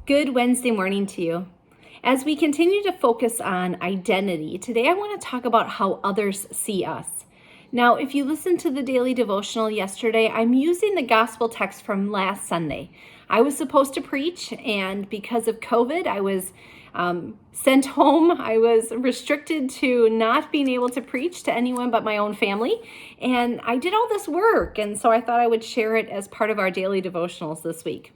Good Wednesday morning to you. As we continue to focus on identity, today I want to talk about how others see us. Now, if you listened to the daily devotional yesterday, I'm using the gospel text from last Sunday. I was supposed to preach, and because of COVID, I was sent home. I was restricted to not being able to preach to anyone but my own family. And I did all this work, and so I thought I would share it as part of our daily devotionals this week.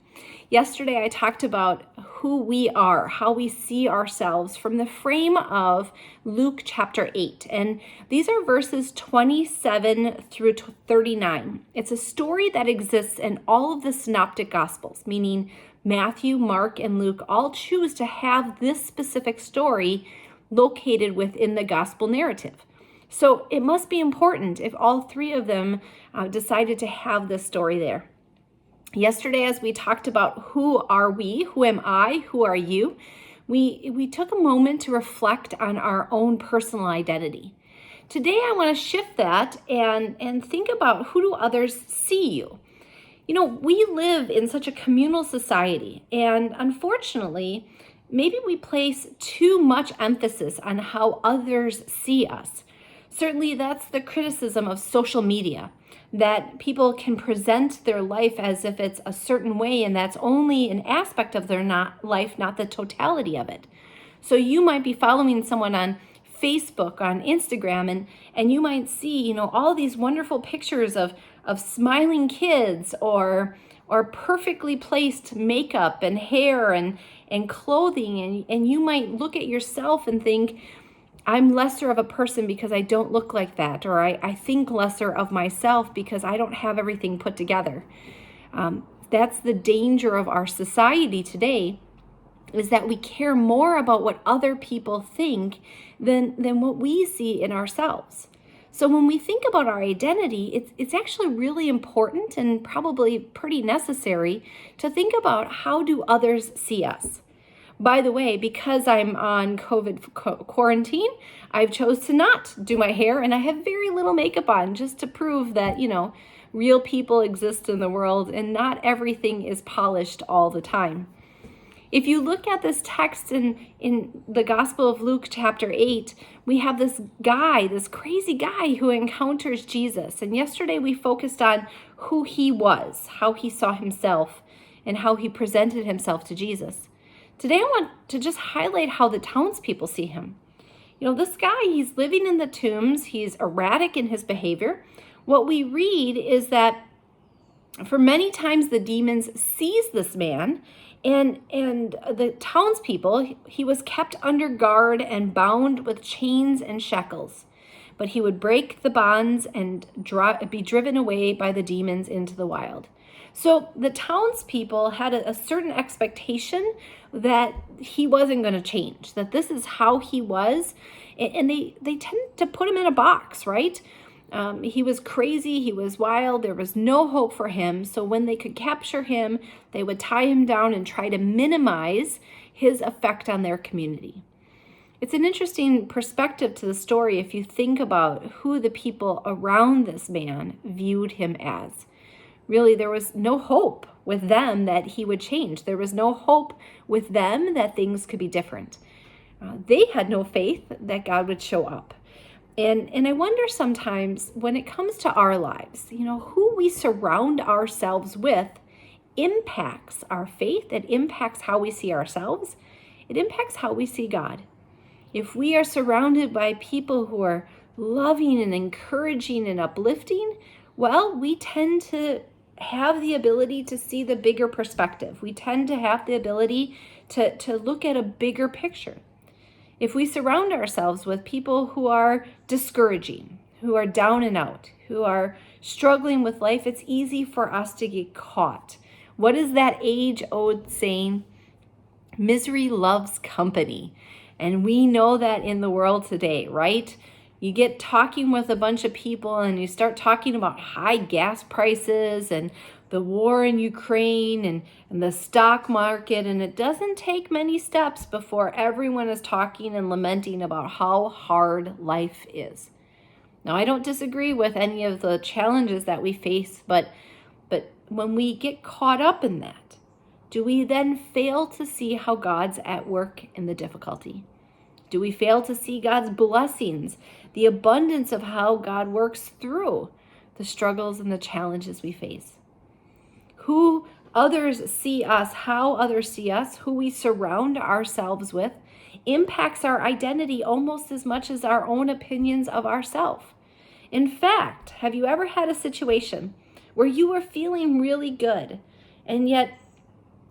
Yesterday, I talked about who we are, how we see ourselves from the frame of Luke chapter 8. And these are verses 27 through 39. It's a story that exists in all of the synoptic gospels, meaning Matthew, Mark, and Luke all choose to have this specific story located within the gospel narrative. So it must be important if all three of them decided to have this story there. Yesterday, as we talked about who are we, who am I, who are you, we took a moment to reflect on our own personal identity. Today, I want to shift that and think about, who do others see you? You know, we live in such a communal society, and unfortunately, maybe we place too much emphasis on how others see us. Certainly, that's the criticism of social media, that people can present their life as if it's a certain way, and that's only an aspect of their life, not the totality of it. So you might be following someone on Facebook, on Instagram, and you might see, all these wonderful pictures of smiling kids or perfectly placed makeup and hair and clothing, and you might look at yourself and think, I'm lesser of a person because I don't look like that, or I think lesser of myself because I don't have everything put together. That's the danger of our society today, is that we care more about what other people think than what we see in ourselves. So when we think about our identity, it's actually really important and probably pretty necessary to think about, how do others see us? By the way, because I'm on COVID quarantine, I've chose to not do my hair, and I have very little makeup on, just to prove that, real people exist in the world and not everything is polished all the time. If you look at this text in the Gospel of Luke chapter 8, we have this crazy guy who encounters Jesus. And yesterday we focused on who he was, how he saw himself, and how he presented himself to Jesus. Today I want to just highlight how the townspeople see him. This guy, he's living in the tombs. He's erratic in his behavior. What we read is that for many times the demons seized this man, and the townspeople, he was kept under guard and bound with chains and shackles. But he would break the bonds and be driven away by the demons into the wild. So the townspeople had a certain expectation that he wasn't going to change, that this is how he was. And they tend to put him in a box, right? He was crazy, he was wild, there was no hope for him. So when they could capture him, they would tie him down and try to minimize his effect on their community. It's an interesting perspective to the story if you think about who the people around this man viewed him as. Really, there was no hope with them that he would change. There was no hope with them that things could be different. They had no faith that God would show up. And I wonder sometimes, when it comes to our lives, who we surround ourselves with impacts our faith. It impacts how we see ourselves. It impacts how we see God. If we are surrounded by people who are loving and encouraging and uplifting, well, we tend to have the ability to see the bigger perspective. We tend to have the ability to look at a bigger picture. If we surround ourselves with people who are discouraging, who are down and out, who are struggling with life, it's easy for us to get caught. What is that age-old saying? Misery loves company. And we know that in the world today, right? You get talking with a bunch of people and you start talking about high gas prices and the war in Ukraine and the stock market, and it doesn't take many steps before everyone is talking and lamenting about how hard life is. Now, I don't disagree with any of the challenges that we face, but when we get caught up in that, do we then fail to see how God's at work in the difficulty? Do we fail to see God's blessings, the abundance of how God works through the struggles and the challenges we face? Who others see us, how others see us, who we surround ourselves with, impacts our identity almost as much as our own opinions of ourselves. In fact, have you ever had a situation where you were feeling really good, and yet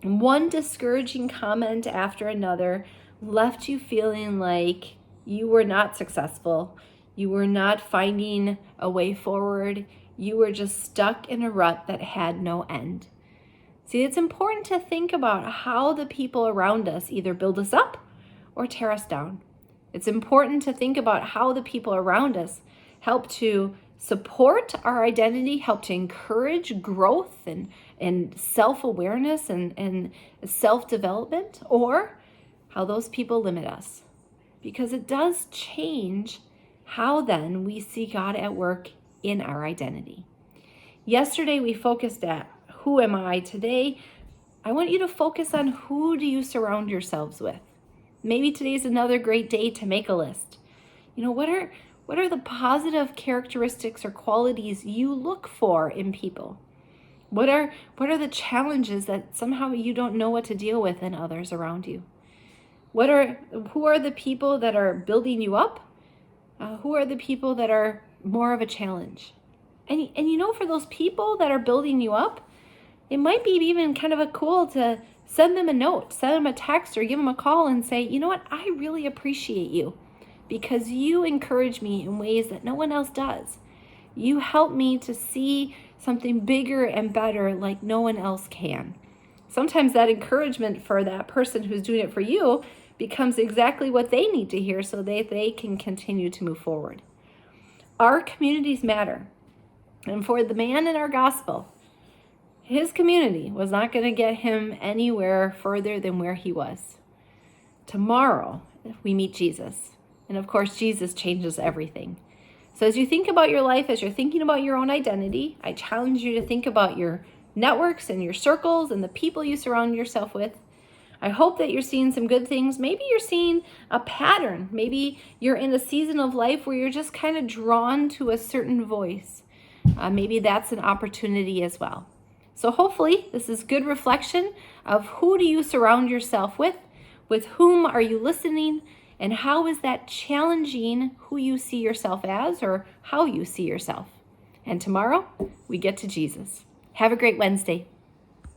one discouraging comment after another left you feeling like you were not successful, you were not finding a way forward, you were just stuck in a rut that had no end? See, it's important to think about how the people around us either build us up or tear us down. It's important to think about how the people around us help to support our identity, help to encourage growth and self-awareness and self-development, or how those people limit us. Because it does change how then we see God at work in our identity. Yesterday we focused at who am I? Today, I want you to focus on who do you surround yourselves with. Maybe today's another great day to make a list. What are the positive characteristics or qualities you look for in people? What are the challenges that somehow you don't know what to deal with in others around you? Who are the people that are building you up? Who are the people that are more of a challenge? And for those people that are building you up, it might be even kind of cool to send them a note, send them a text, or give them a call and say, you know what, I really appreciate you because you encourage me in ways that no one else does. You help me to see something bigger and better like no one else can. Sometimes that encouragement for that person who's doing it for you becomes exactly what they need to hear so they can continue to move forward. Our communities matter. And for the man in our gospel, his community was not going to get him anywhere further than where he was. Tomorrow, we meet Jesus. And of course, Jesus changes everything. So as you think about your life, as you're thinking about your own identity, I challenge you to think about your networks and your circles and the people you surround yourself with. I hope that you're seeing some good things. Maybe you're seeing a pattern. Maybe you're in a season of life where you're just kind of drawn to a certain voice. Maybe that's an opportunity as well. So hopefully this is good reflection of who do you surround yourself with whom are you listening, and how is that challenging who you see yourself as or how you see yourself. And tomorrow we get to Jesus. Have a great Wednesday.